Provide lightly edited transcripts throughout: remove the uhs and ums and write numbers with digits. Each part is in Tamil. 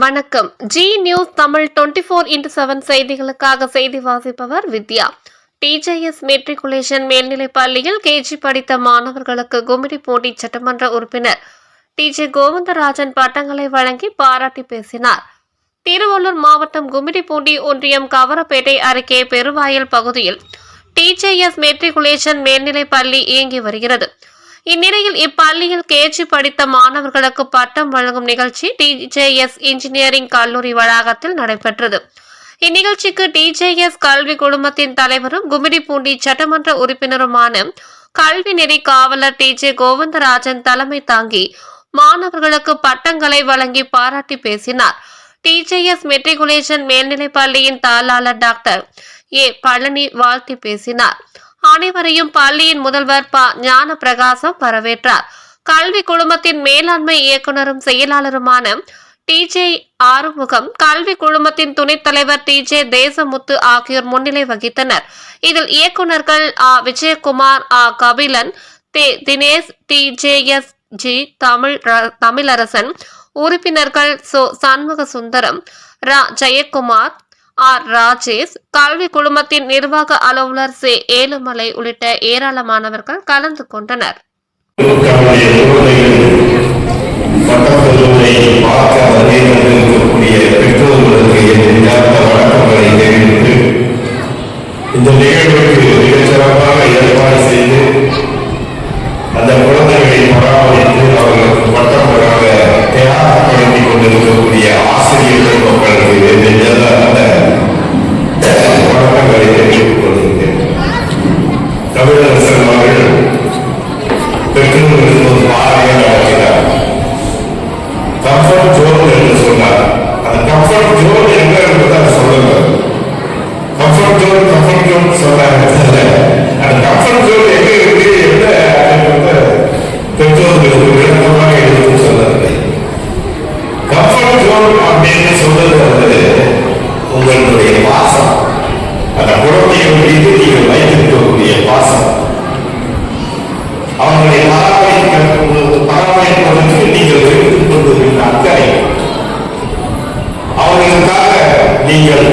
வணக்கம். ஜி நியூஸ் தமிழ் 24x7 செய்திகளுக்காக செய்தி வாசிப்பவர் வித்யா. டிஜேஎஸ் மெட்ரிகுலேஷன் மேல்நிலைப் பள்ளியில் கேஜி படித்த மாணவர்களுக்கு கும்மிடிப்பூண்டி சட்டமன்ற உறுப்பினர் டிஜே கோவிந்தராஜன் பட்டங்களை வழங்கி பாராட்டி பேசினார். திருவள்ளூர் மாவட்டம் கும்மிடிப்பூண்டி ஒன்றியம் கவரப்பேட்டை அருகே பெருவாயல் பகுதியில் டிஜேஎஸ் மெட்ரிகுலேஷன் மேல்நிலைப் பள்ளி இயங்கி வருகிறது. இந்நிலையில் இப்பள்ளியில் கேஜி படித்த மாணவர்களுக்கு பட்டம் வழங்கும் நிகழ்ச்சி டிஜேஎஸ் இன்ஜினியரிங் கல்லூரி வளாகத்தில் நடைபெற்றது. இந்நிகழ்ச்சிக்கு டிஜேஎஸ் கல்வி குழுமத்தின் தலைவரும் கும்மிடிப்பூண்டி சட்டமன்ற உறுப்பினருமான கல்வி நெறி காவலர் டிஜே கோவிந்தராஜன் தலைமை தாங்கி மாணவர்களுக்கு பட்டங்களை வழங்கி பாராட்டி பேசினார். டிஜேஎஸ் மெட்ரிகுலேஷன் மேல்நிலைப் பள்ளியின் தாளாளர் டாக்டர் ஏ பழனி வாழ்த்தி பேசினார். அனைவரையும் பள்ளியின் முதல்வர் ப ஞான பிரகாசம் வரவேற்றார். கல்வி குழுமத்தின் மேலாண்மை இயக்குநரும் செயலாளருமான டிஜே ஆறுமுகம், கல்வி குழுமத்தின் துணைத் தலைவர் டிஜே தேசமுத்து ஆகியோர் முன்னிலை வகித்தனர். இதில் இயக்குநர்கள் ஆ விஜயகுமார், ஆ கபிலன், தினேஷ், டிஜேஎஸ் ஜி தமிழரசன், உறுப்பினர்கள் சோ சண்முக சுந்தரம், ரா ஜெயக்குமார், ஆர் ராஜேஷ், கல்வி குழுமத்தின் நிர்வாக அலுவலர் சே ஏழுமலை உள்ளிட்ட ஏராளமானவர்கள் கலந்து கொண்டனர். இந்த நிகழ்வுக்கு மிகச் சிறப்பாக ஏற்பாடு செய்து அந்த குழந்தைகளை பராமரித்து அவர்களுக்கு பட்டம் பெறாக தயார்படுத்திக் கொண்டிருக்கக்கூடிய ஆசிரியர்கள் மக்களுக்கு அந்த வணக்கங்களை தெரிவித்துக் கொள்கிறேன். தமிழரசன் அவர்கள் பெற்றோர்களுக்கு ஒரு பாதையை நடத்தினார். கம்ஃபர்ட் ஜோன் என்று சொன்னார். அந்த கம்ஃபர்ட் ஜோன் எங்க என்பதை சொல்லுங்க. கம்ஃபர்ட் ஜோன் சொன்னாங்க. அந்த கம்ஃபர்ட் ஜோன் எங்க இருக்கு என்ன பெற்றோர்களுக்கு விளக்கமாக எடுத்து சொல்லவில்லை. கம்ஃபர்ட் ஜோன் அப்படின்னு சொல்றது வந்து உங்களுடைய பாசம், அந்த குழந்தையை மீது நீங்கள் வைத்திருக்கக்கூடிய பாசம், அவர்களை பராமரிப்பதற்கு நீங்கள் எடுத்துக் கொண்டிருக்கிற அக்கறை, அவர்களுக்காக நீங்கள்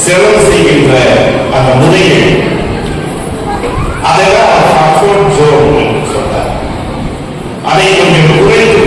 செலவு செய்கின்ற அந்த முறையை, அதெல்லாம் கம்ஃபர்ட் ஜோன் சொன்னார். அதை கொஞ்சம் குறைத்து